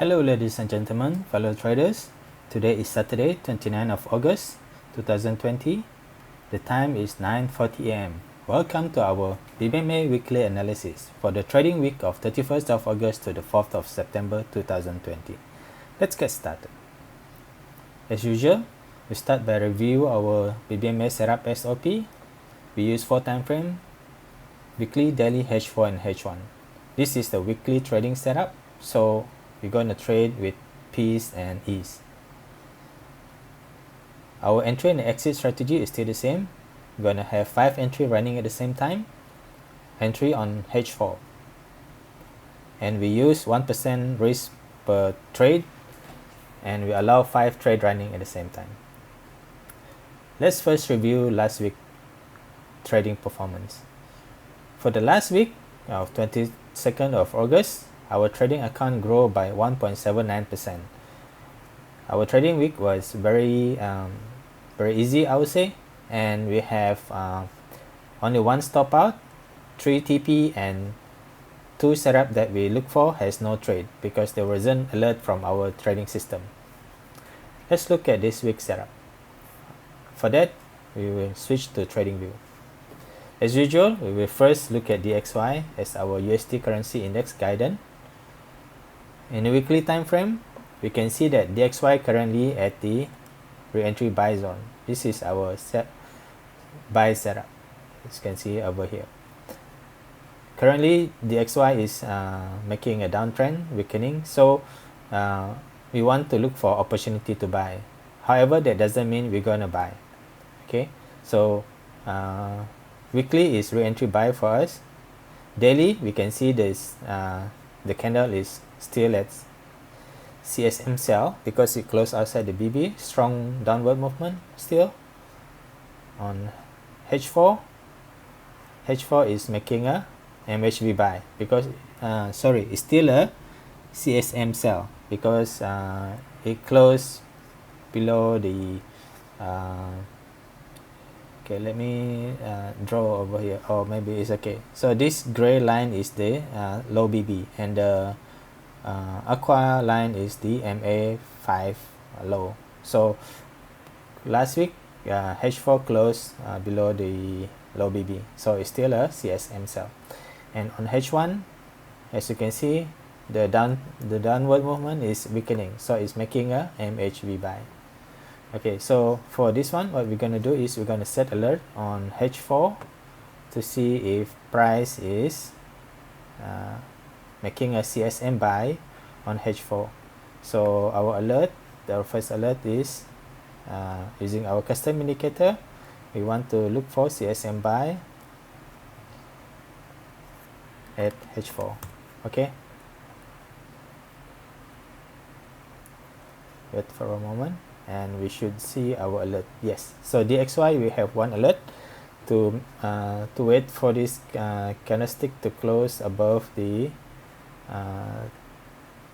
Hello ladies and gentlemen, fellow traders. Today is Saturday, 29th of August 2020. The time is 9:40 am. Welcome to our BBMA weekly analysis for the trading week of 31st of August to the 4th of September 2020. Let's get started. As usual, we start by review our BBMA setup SOP. We use 4 time frame, weekly, daily, H4 and H1. This is the weekly trading setup, so we're going to trade with peace and ease. Our entry and exit strategy is still the same. We're going to have 5 entry running at the same time. Entry on H4. And we use 1% risk per trade. And we allow 5 trade running at the same time. Let's first review last week trading performance. For the last week of 22nd of August, our trading account grew by 1.79%. Our trading week was very easy, I would say, and we have only 1 stop out, 3 TP, and 2 setup that we look for has no trade because there wasn't alert from our trading system. Let's look at this week's setup. For that, we will switch to trading view. As usual, we will first look at DXY as our USD currency index guidance. In the weekly time frame, we can see that DXY currently at the re-entry buy zone. This is our buy setup, as you can see over here. Currently, DXY is making a downtrend, weakening, so we want to look for opportunity to buy. However, that doesn't mean we're gonna buy. Okay, so weekly is re-entry buy for us. Daily, we can see this the candle is still at CSM sell because it closed outside the BB. Strong downward movement still. On H4 is making a MHV buy because it's still a CSM sell because it closed below the okay, let me draw over here. Oh, maybe it's okay. So this gray line is the low BB, and the aqua line is the MA5 low. So last week H4 closed below the low BB, so it's still a CSM sell. And on H1, as you can see, the downward movement is weakening, so it's making a MHV buy. Okay, so for this one, what we're going to do is we're going to set alert on H4 to see if price is making a CSM buy on H4. So our alert, the first alert is using our custom indicator. We want to look for CSM buy at H4. Okay, wait for a moment and we should see our alert. Yes, so DXY we have 1 alert to wait for this candlestick to close above the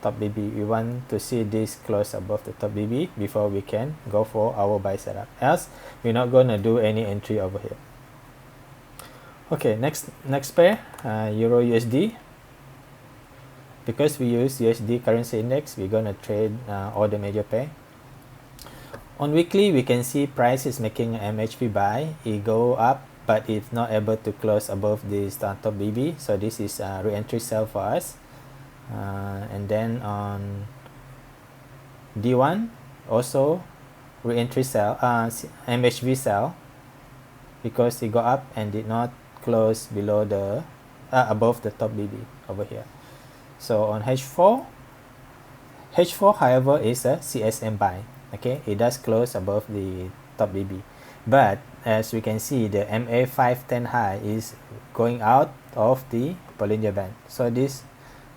top BB. We want to see this close above the top BB before we can go for our buy setup. Else, we're not gonna do any entry over here. Okay, next pair, Euro USD. Because we use USD currency index, we're gonna trade all the major pair. On weekly, we can see price is making an MHV buy. It go up, but it's not able to close above this top BB. So this is a re-entry sell for us. And then on D1, also re-entry sell, MHV sell, because it go up and did not close below the above the top BB over here. So on H4, however, is a CSM buy. Okay, it does close above the top BB, but as we can see, the MA510 high is going out of the Bollinger Band, so this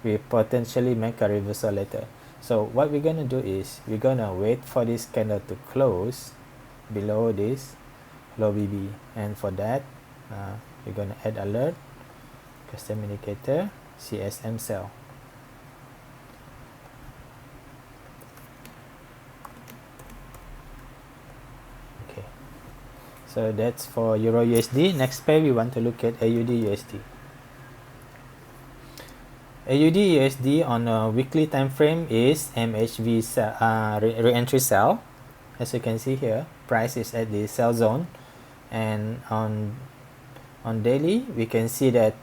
will potentially make a reversal later. So what we're gonna do is we're gonna wait for this candle to close below this low BB, and for that we're gonna add alert, custom indicator, CSM sell. So that's for Euro USD. Next pair, we want to look at AUD USD. AUD USD on a weekly time frame is MHV re-entry sell. As you can see here, price is at the sell zone, and on daily we can see that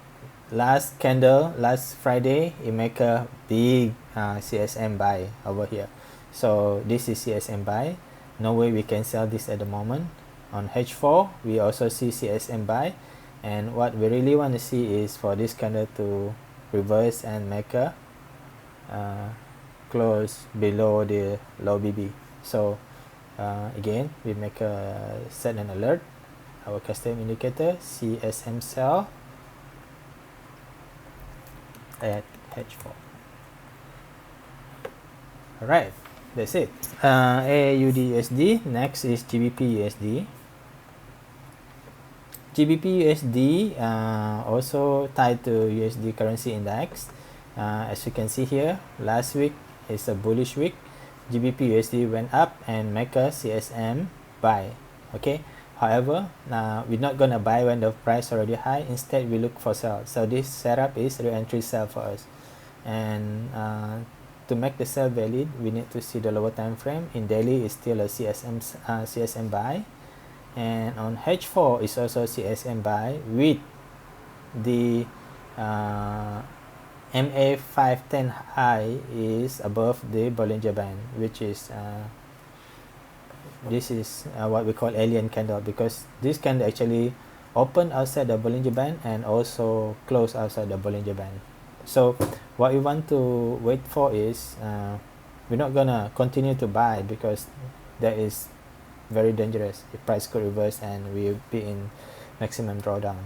last candle last Friday it make a big CSM buy over here. So this is CSM buy. No way we can sell this at the moment. On H4 we also see CSM buy, and what we really want to see is for this candle to reverse and make a close below the low BB. So again we make a set an alert, our custom indicator CSM sell at H4. Alright, that's it. AUD USD. Next is GBP USD. GBP USD also tied to USD currency index. As you can see here, last week is a bullish week. GBP USD went up and make a CSM buy. Okay. However, we're not gonna buy when the price already high. Instead, we look for sell. So this setup is re-entry sell for us. And to make the sell valid, we need to see the lower time frame. In daily, it's still a CSM buy. And on H4 is also CSM buy with the MA 510 high is above the Bollinger Band, which is this is what we call alien candle, because this candle actually open outside the Bollinger Band and also close outside the Bollinger Band. So what we want to wait for is we're not gonna continue to buy because that is very dangerous. The price could reverse and we'll be in maximum drawdown.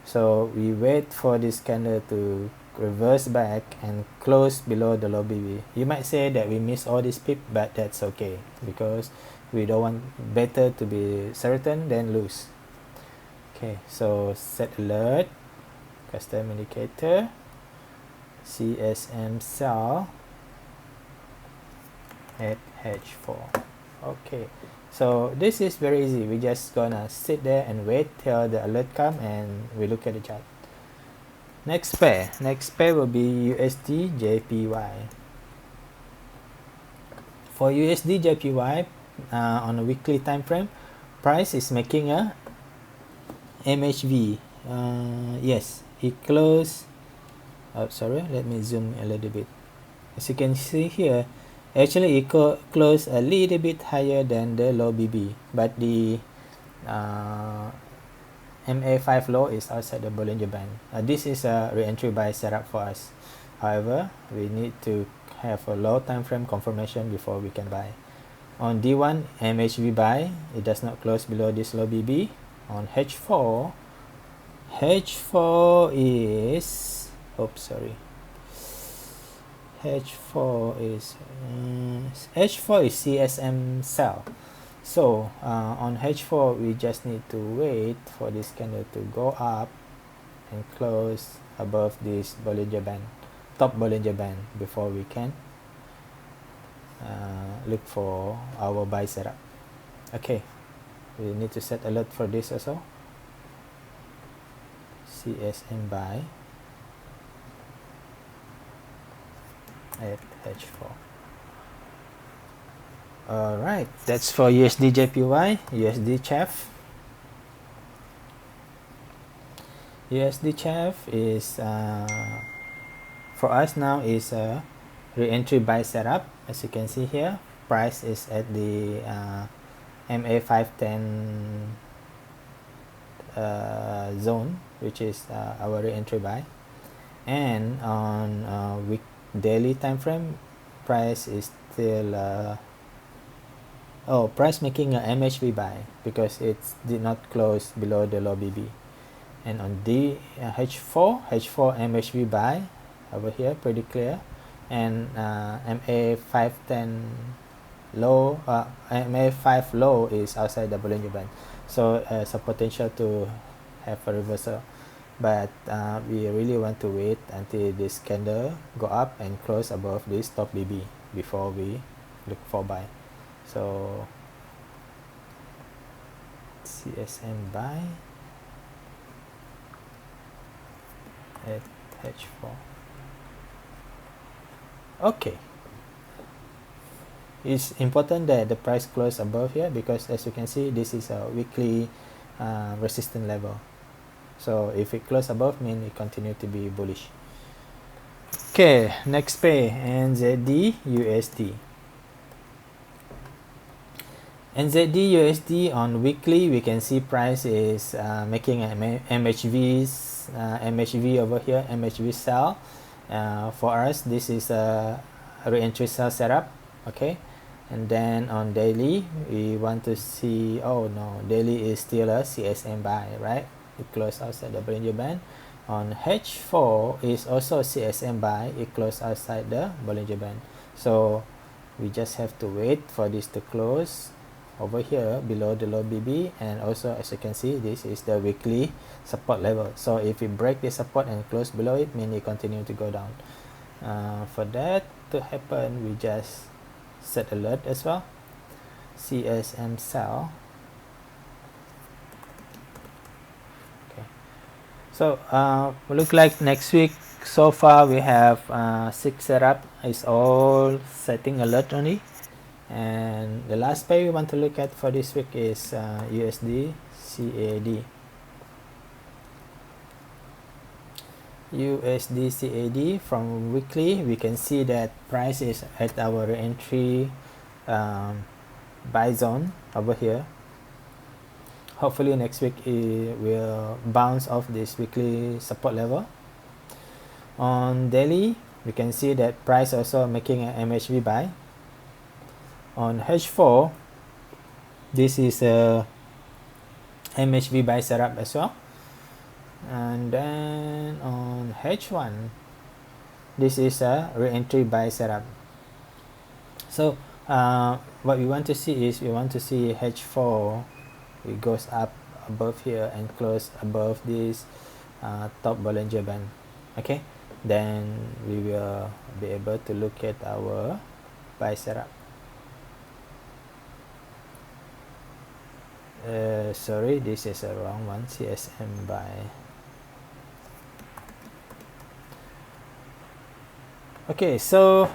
So we wait for this candle to reverse back and close below the low BB. You might say that we miss all this pip, but that's okay because we don't want, better to be certain than lose. Okay, so set alert, custom indicator, CSM sell at H4. Okay, so this is very easy. We just gonna sit there and wait till the alert come and we look at the chart. Next pair will be USD JPY. For USD JPY on a weekly time frame, price is making a MHV. Yes, it closed. Sorry, let me zoom a little bit. As you can see here, actually it closed a little bit higher than the low BB, but the MA5 low is outside the Bollinger Band. This is a re-entry buy setup for us. However, we need to have a low time frame confirmation before we can buy. On D1 MHV buy, it does not close below this low BB. On H4 is, oops, sorry. H4 is CSM sell. So on H4 we just need to wait for this candle to go up and close above this Bollinger Band, top Bollinger Band, before we can look for our buy setup. Okay, we need to set alert for this also. CSM buy at H4. Alright, that's for USD JPY. USD CHF. USD CHF is for us now is a re-entry buy setup. As you can see here, price is at the MA510 zone, which is our re-entry buy. And on daily time frame, price is still price making a MHV buy because it did not close below the low BB. And on H4 MHV buy over here, pretty clear. And MA510 low, MA5 low is outside the Bollinger Band, so it's a potential to have a reversal, but we really want to wait until this candle go up and close above this top BB before we look for buy. So CSM buy at H4. Okay, it's important that the price close above here, because as you can see, this is a weekly resistance level. So if it close above, mean it continue to be bullish. Okay, next pair, NZD USD. NZD USD on weekly, we can see price is making an MHV over here, MHV sell. For us, this is a re-entry sell setup. Okay, and then on daily, we want to see, oh no, daily is still a CSM buy, right? It closed outside the Bollinger Band. On H4 is also CSM buy, it closed outside the Bollinger Band. So we just have to wait for this to close over here below the low BB, and also as you can see, this is the weekly support level. So if we break the support and close below it, mean it continue to go down. For that to happen, we just set alert as well, CSM sell. Okay, so look like next week so far we have 6 setup, is all setting alert only. And the last pair we want to look at for this week is USD CAD. USD CAD from weekly, we can see that price is at our entry buy zone over here. Hopefully next week it will bounce off this weekly support level. On daily, we can see that price also making an MHV buy. On H4, this is a MHV buy setup as well. And then on H1, this is a re-entry buy setup. So what we want to see is, we want to see H4, it goes up above here and close above this top Bollinger Band. Okay, then we will be able to look at our buy setup. Sorry, this is a wrong one, CSM buy. Okay, so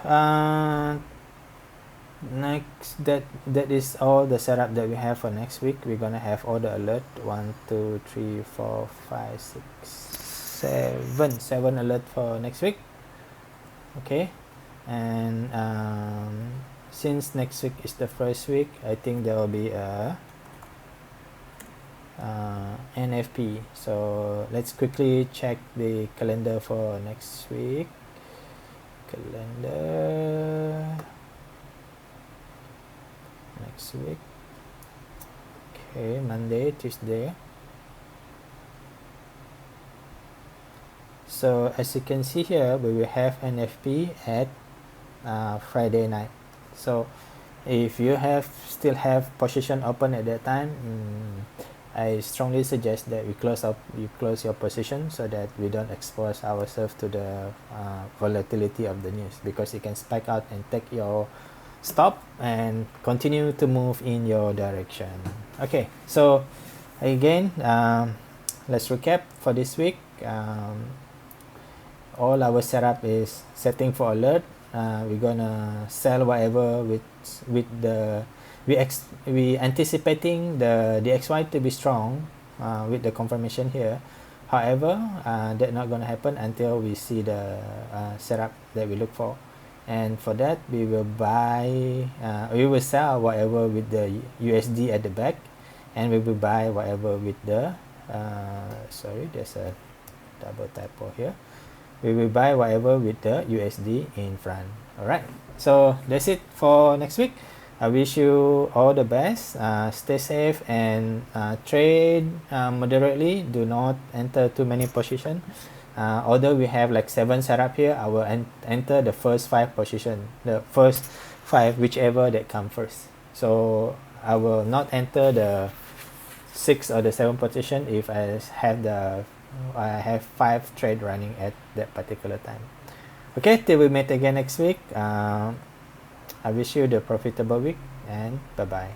next, that is all the setup that we have for next week. We're gonna have all the alert, 1 2 3 4 5 6 7 alert for next week. Okay, and since next week is the first week, I think there will be a NFP. So let's quickly check the calendar for next week. Calendar next week. Okay, Monday, Tuesday. So as you can see here, we will have NFP at Friday night. So if you still have position open at that time, I strongly suggest that you close your position, so that we don't expose ourselves to the volatility of the news, because it can spike out and take your stop and continue to move in your direction. Okay, so again, let's recap for this week. All our setup is setting for alert. We're gonna sell whatever with the we anticipating the DXY to be strong with the confirmation here. However, that's not going to happen until we see the setup that we look for, and for that we will sell whatever with the USD at the back, and we will buy whatever with the sorry, there's a double typo here. We will buy whatever with the USD in front. Alright, so that's it for next week. I wish you all the best. Stay safe and trade moderately. Do not enter too many positions. Although we have like 7 setup here, I will enter the first 5 position, the first 5, whichever that come first. So I will not enter the 6 or the 7 position if I have 5 trade running at that particular time. Okay, till we meet again next week. I wish you the profitable week, and bye bye.